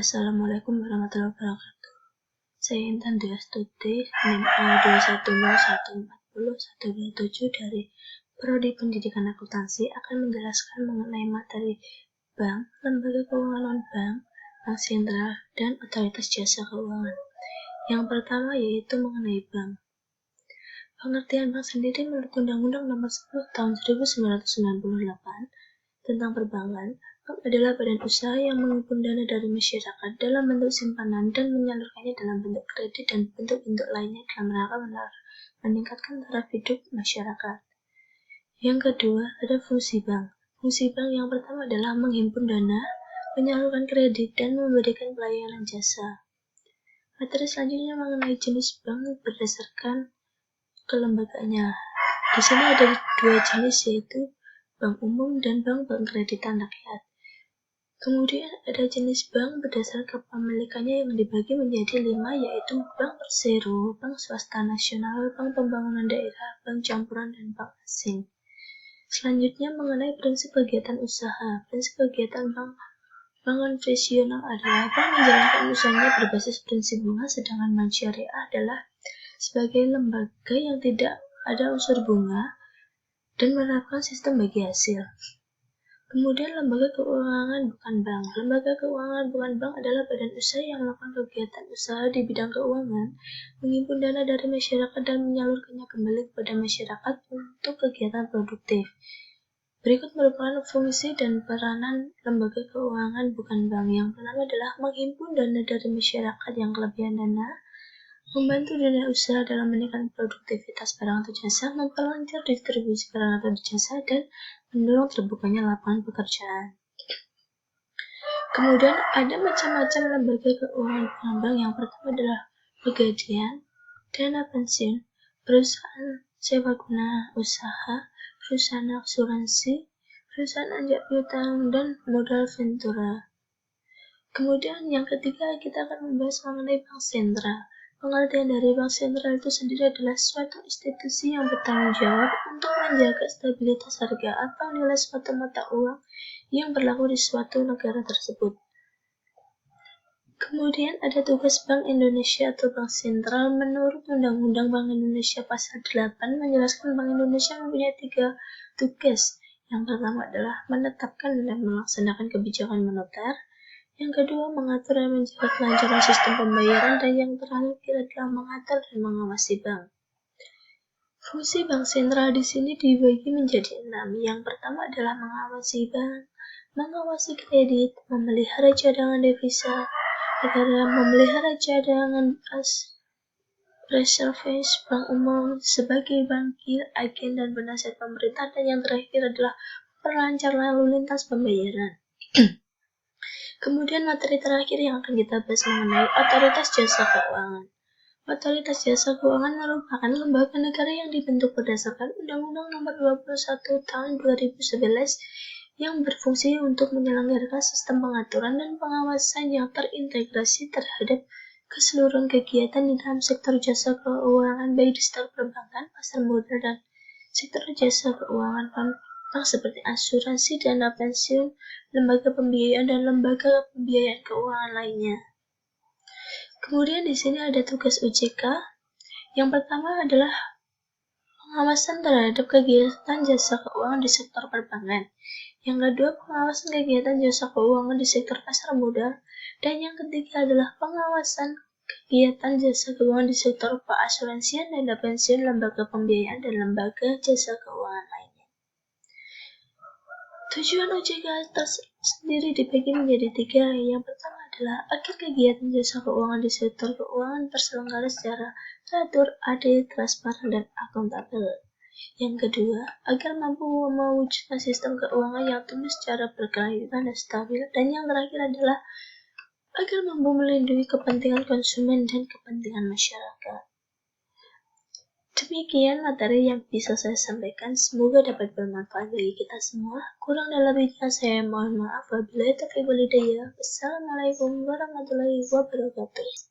Assalamualaikum warahmatullahi wabarakatuh. Saya Intan Dwi Astuti, NIM A210140127 dari Prodi Pendidikan Akuntansi akan menjelaskan mengenai materi bank, lembaga keuangan non-bank, bank sentral, dan otoritas jasa keuangan. Yang pertama yaitu mengenai bank. Pengertian bank sendiri menurut Undang-Undang Nomor 10 Tahun 1998 tentang perbankan, bank adalah badan usaha yang menghimpun dana dari masyarakat dalam bentuk simpanan dan menyalurkannya dalam bentuk kredit dan bentuk-bentuk lainnya dalam rangka meningkatkan taraf hidup masyarakat. Yang kedua, ada fungsi bank. Fungsi bank yang pertama adalah menghimpun dana, menyalurkan kredit, dan memberikan pelayanan jasa. Materi selanjutnya mengenai jenis bank berdasarkan kelembagaannya. Di sini ada dua jenis, yaitu bank umum dan bank pengkreditan rakyat. Kemudian ada jenis bank berdasarkan kepemilikannya yang dibagi menjadi 5, yaitu bank persero, bank swasta nasional, bank pembangunan daerah, bank campuran, dan bank asing. Selanjutnya mengenai prinsip kegiatan usaha. Prinsip kegiatan bank konvensional adalah bank menjalankan usahanya berbasis prinsip bunga, sedangkan bank syariah adalah sebagai lembaga yang tidak ada unsur bunga dan menerapkan sistem bagi hasil. Kemudian lembaga keuangan bukan bank. Lembaga keuangan bukan bank adalah badan usaha yang melakukan kegiatan usaha di bidang keuangan, menghimpun dana dari masyarakat dan menyalurkannya kembali kepada masyarakat untuk kegiatan produktif. Berikut merupakan fungsi dan peranan lembaga keuangan bukan bank. Yang pertama adalah menghimpun dana dari masyarakat yang kelebihan dana, membantu dunia usaha dalam meningkatkan produktivitas barang atau jasa, memperlancar distribusi barang atau jasa, dan mendorong terbukanya lapangan pekerjaan. Kemudian ada macam-macam lembaga keuangan bukan bank. Yang pertama adalah pegadaian, dana pensiun, perusahaan sewa guna usaha, perusahaan asuransi, perusahaan anjak piutang, dan modal ventura. Kemudian yang ketiga kita akan membahas mengenai bank sentral. Pengertian dari bank sentral itu sendiri adalah suatu institusi yang bertanggung jawab untuk menjaga stabilitas harga atau nilai suatu mata uang yang berlaku di suatu negara tersebut. Kemudian ada tugas Bank Indonesia atau Bank Sentral. Menurut Undang-Undang Bank Indonesia Pasal 8 menjelaskan Bank Indonesia mempunyai 3 tugas. Yang pertama adalah menetapkan dan melaksanakan kebijakan moneter. Yang kedua, mengatur dan menjaga kelancaran sistem pembayaran, dan yang terakhir adalah mengatur dan mengawasi bank. Fungsi bank sentral di sini dibagi menjadi 6. Yang pertama adalah mengawasi bank, mengawasi kredit, memelihara cadangan devisa negara, memelihara cadangan reservis bank umum sebagai bankir, agen, dan penasihat pemerintah, dan yang terakhir adalah pelancar lalu lintas pembayaran. Kemudian materi terakhir yang akan kita bahas mengenai otoritas jasa keuangan. Otoritas jasa keuangan merupakan lembaga negara yang dibentuk berdasarkan Undang-Undang Nomor 21 Tahun 2011 yang berfungsi untuk menyelenggarakan sistem pengaturan dan pengawasan yang terintegrasi terhadap keseluruhan kegiatan di dalam sektor jasa keuangan, baik di sektor perbankan, pasar modal, dan sektor jasa keuangan bank seperti asuransi, dana pensiun, lembaga pembiayaan, dan lembaga pembiayaan keuangan lainnya. Kemudian di sini ada tugas OJK. Yang pertama adalah pengawasan terhadap kegiatan jasa keuangan di sektor perbankan. Yang kedua, pengawasan kegiatan jasa keuangan di sektor pasar modal. Dan yang ketiga adalah pengawasan kegiatan jasa keuangan di sektor keasuransian, dana pensiun, lembaga pembiayaan, dan lembaga jasa keuangan lainnya. Tujuan OJK sendiri dibagi menjadi 3. Yang pertama adalah agar kegiatan jasa keuangan di sektor keuangan terselenggara secara teratur, adil, transparan, dan akuntabel. Yang kedua, agar mampu mewujudkan sistem keuangan yang tumbuh secara berkelanjutan dan stabil. Dan yang terakhir adalah agar mampu melindungi kepentingan konsumen dan kepentingan masyarakat. Demikian materi yang bisa saya sampaikan, semoga dapat bermanfaat bagi kita semua. Kurang dan lebihnya saya mohon maaf. Wabillahi taufiq wal hidayah. Wassalamualaikum warahmatullahi wabarakatuh.